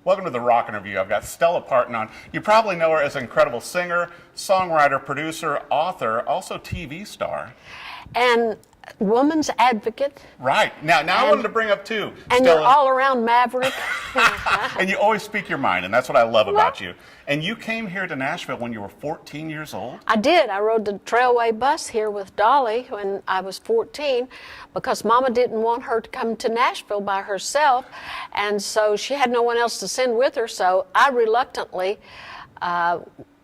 Welcome to the Rock Interview. I've got Stella Parton on. You probably know her as an incredible singer, songwriter, producer, author, also TV star. And woman's advocate. Right. Now I wanted to bring up too, and Stella. You're all around maverick. And you always speak your mind, and that's what I love about you. And you came here to Nashville when you were 14 years old? I did. I rode the Trailway bus here with Dolly when I was 14 because Mama didn't want her to come to Nashville by herself, and so she had no one else to send with her, so I reluctantly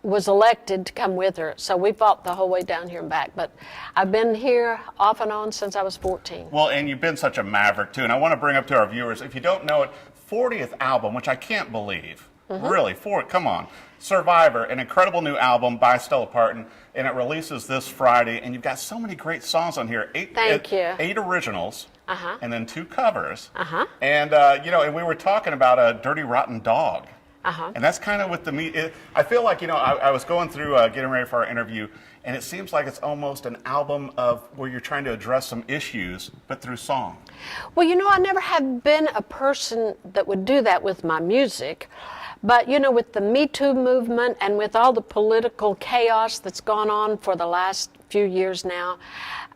was elected to come with her. So we fought the whole way down here and back. But I've been here off and on since I was 14. Well, and you've been such a maverick, too. And I want to bring up to our viewers, if you don't know it, 40th album, which I can't believe. Really, come on. Survivor, an incredible new album by Stella Parton, and it releases this Friday. And you've got so many great songs on here. Thank you. 8 originals, and then 2 covers. And, and we were talking about a Dirty Rotten Dog. And that's kind of with the meat. I feel like, I was going through getting ready for our interview, and it seems like it's almost an album of where you're trying to address some issues, but through song. Well, I never have been a person that would do that with my music. But, with the Me Too movement and with all the political chaos that's gone on for the last few years now,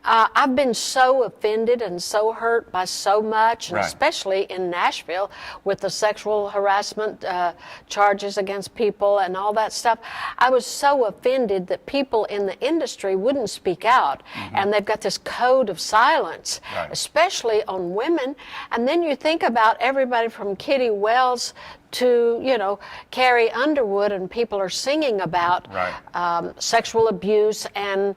I've been so offended and so hurt by so much, and especially in Nashville with the sexual harassment charges against people and all that stuff. I was so offended that people in the industry wouldn't speak out, and they've got this code of silence, especially on women. And then you think about everybody from Kitty Wells to, Carrie Underwood, and people are singing about sexual abuse and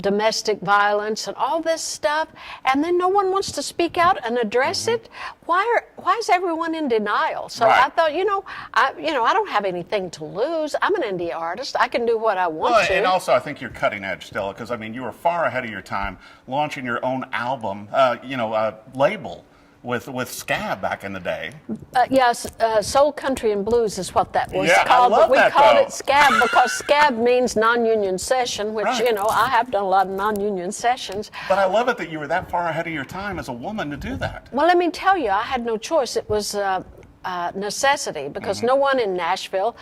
domestic violence and all this stuff, and then no one wants to speak out and address it. Why is everyone in denial? So I thought, I don't have anything to lose. I'm an indie artist. I can do what I want to. And also, I think you're cutting edge, Stella, because you were far ahead of your time launching your own album, label. With Scab back in the day. Yes, Soul Country and Blues is what that was called. I love but we that, called though. it Scab because Scab means non-union session, which, I have done a lot of non-union sessions. But I love it that you were that far ahead of your time as a woman to do that. Well, let me tell you, I had no choice. It was necessity because no one in Nashville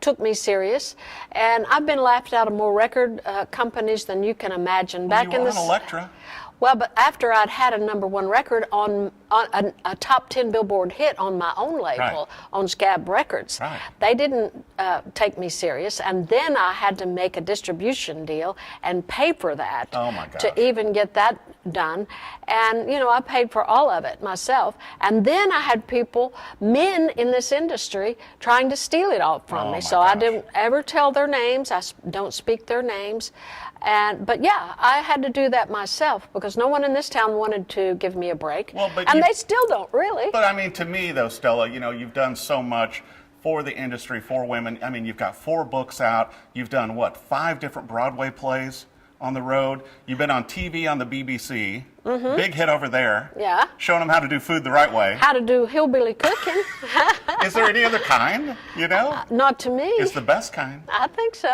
took me serious, and I've been laughed out of more record companies than you can imagine. Back in the Elektra. Well, but after I'd had a #1 record on a top 10 Billboard hit on my own label, on Scab Records, they didn't take me serious, and then I had to make a distribution deal and pay for that to even get that done. And, I paid for all of it myself. And then I had men in this industry trying to steal it all from me. So I didn't ever tell their names. I don't speak their names. But I had to do that myself because no one in this town wanted to give me a break. And they still don't, really. But to me though, Stella, you've done so much for the industry, for women. You've got 4 books out. You've done 5 different Broadway plays on the road. You've been on TV on the BBC. Big hit over there. Yeah. Showing them how to do food the right way. How to do hillbilly cooking. Is there any other kind, Not to me. It's the best kind. I think so.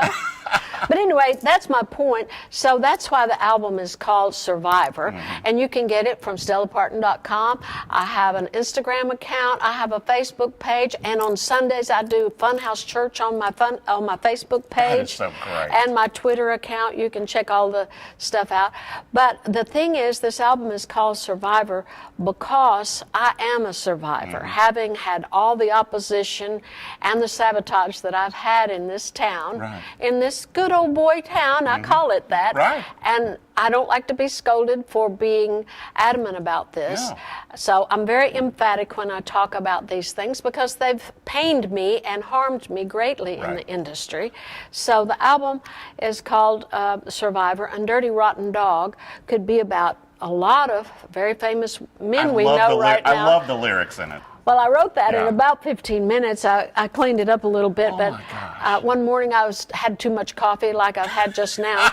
But anyway, that's my point. So that's why the album is called Survivor. And you can get it from stellaparton.com. I have an Instagram account. I have a Facebook page. And on Sundays, I do Funhouse Church on my Facebook page. That is so great. And my Twitter account. You can check all the stuff out. But the thing is, this album is called Survivor because I am a survivor, having had all the opposition and the sabotage that I've had in this town, in this good old boy town, I call it that. And I don't like to be scolded for being adamant about this. So I'm very emphatic when I talk about these things because they've pained me and harmed me greatly in the industry. So the album is called Survivor, and Dirty Rotten Dog could be about a lot of very famous men we know right now. I love the lyrics in it. Well, I wrote that in about 15 minutes. I cleaned it up a little bit, but one morning I had too much coffee like I've had just now.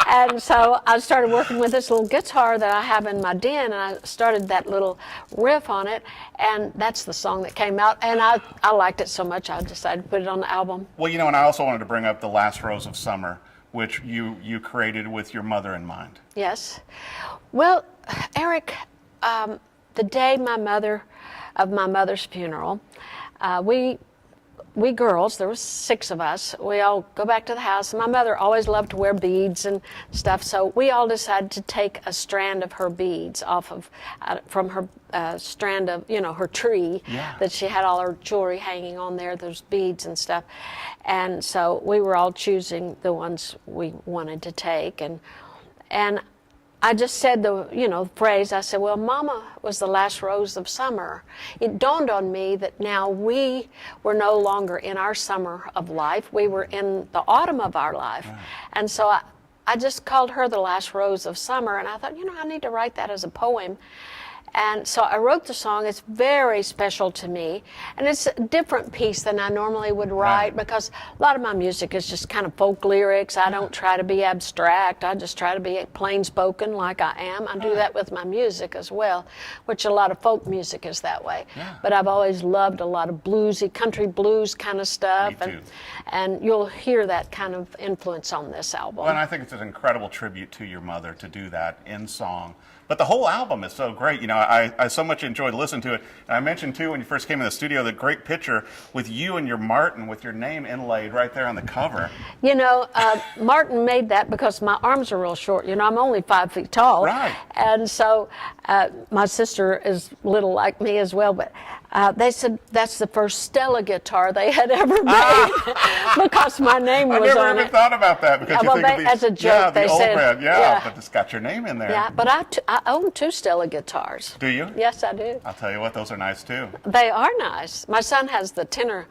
And so I started working with this little guitar that I have in my den, and I started that little riff on it, and that's the song that came out. And I liked it so much, I decided to put it on the album. Well, and I also wanted to bring up The Last Rose of Summer, which you created with your mother in mind. Yes. Well, Eric, the day my mother of my mother's funeral, we girls, there was 6 of us, we all go back to the house. My mother always loved to wear beads and stuff, so we all decided to take a strand of her beads from her strand of, her tree that she had all her jewelry hanging on there, those beads and stuff. And so we were all choosing the ones we wanted to take. And I just said the phrase, I said, well, Mama was the last rose of summer. It dawned on me that now we were no longer in our summer of life. We were in the autumn of our life. Right. And so I just called her the last rose of summer. And I thought, I need to write that as a poem. And so I wrote the song. It's very special to me. And it's a different piece than I normally would write because a lot of my music is just kind of folk lyrics. I don't try to be abstract. I just try to be plain spoken like I am. I do that with my music as well, which a lot of folk music is that way. Yeah. But I've always loved a lot of bluesy, country blues kind of stuff. Me too. And you'll hear that kind of influence on this album. Well, and I think it's an incredible tribute to your mother to do that in song. But the whole album is so great. I so much enjoyed listening to it. And I mentioned, too, when you first came in the studio, the great picture with you and your Martin with your name inlaid right there on the cover. Martin made that because my arms are real short. I'm only 5 feet tall. Right. And so my sister is little like me as well. But they said that's the first Stella guitar they had ever made because my name was on it. I never even thought about that because you think of these, as a joke, they the old said, brand, but it's got your name in there. Yeah, but I own 2 Stella guitars. Do you? Yes, I do. I'll tell you what, those are nice too. They are nice. My son has the tenor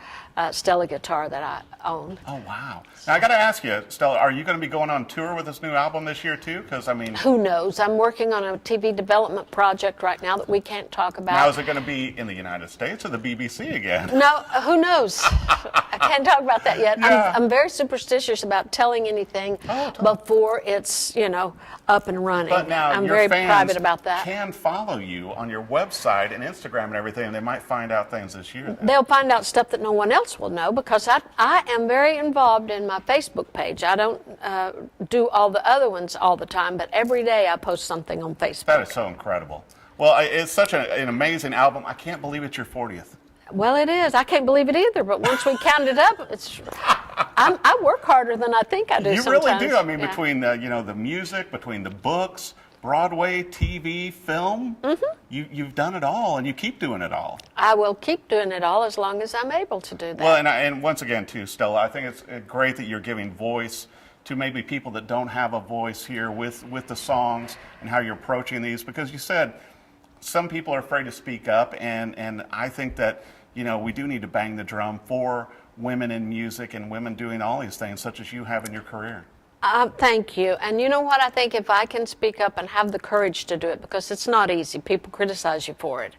Stella guitar that I own. Oh, wow. Now, I got to ask you, Stella, are you going to be going on tour with this new album this year too? Because, who knows? I'm working on a TV development project right now that we can't talk about. Now, is it going to be in the United States or the BBC again? No, who knows? I can't talk about that yet. Yeah. I'm very superstitious about telling anything before it's, up and running. But now I'm your very fans private about that. Can follow you on your website and Instagram and everything, and they might find out things this year. They'll find out stuff that no one else will know because I am very involved in my Facebook page. I don't do all the other ones all the time, but every day I post something on Facebook. That is so incredible. Well, it's such an amazing album. I can't believe it's your 40th. Well, it is. I can't believe it either, but once we count it up, I work harder than I think I do sometimes. You really do. Between the music, between the books, Broadway, TV, film, you've done it all, and you keep doing it all. I will keep doing it all as long as I'm able to do that. Well, and once again, too, Stella, I think it's great that you're giving voice to maybe people that don't have a voice here with the songs and how you're approaching these, because you said some people are afraid to speak up, and I think that we do need to bang the drum for women in music and women doing all these things, such as you have in your career. Thank you. And you know what? I think if I can speak up and have the courage to do it, because it's not easy. People criticize you for it.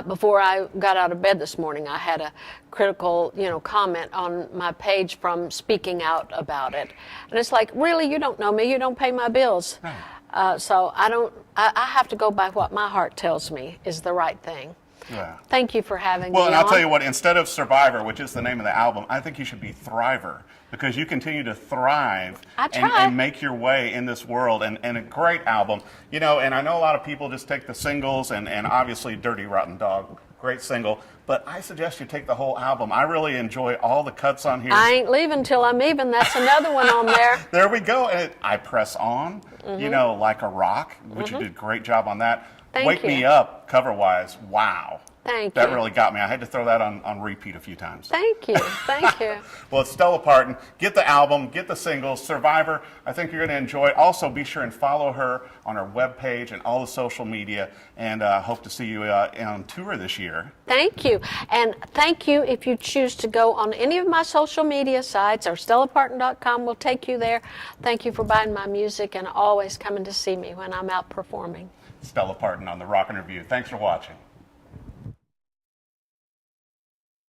Before I got out of bed this morning, I had a critical, comment on my page from speaking out about it. And it's like, really, you don't know me. You don't pay my bills. Right. So I have to go by what my heart tells me is the right thing. Yeah. Thank you for having me. Well, and I'll tell you what, instead of Survivor, which is the name of the album, I think you should be Thriver, because you continue to thrive and make your way in this world, and a great album. And I know a lot of people just take the singles, and obviously Dirty Rotten Dog, great single, but I suggest you take the whole album. I really enjoy all the cuts on here. I ain't leaving till I'm even. That's another one on there. There we go. And I Press On, Like a Rock, which you did a great job on that. Wake Me Up, cover-wise, wow. Thank you. That really got me. I had to throw that on repeat a few times. Thank you. Thank you. Well, it's Stella Parton. Get the album, get the singles, Survivor. I think you're going to enjoy it. Also, be sure and follow her on her webpage and all the social media, and hope to see you on tour this year. Thank you. And thank you if you choose to go on any of my social media sites, or stellaparton.com will take you there. Thank you for buying my music and always coming to see me when I'm out performing. Stella Parton on the Rockin' Review. Thanks for watching.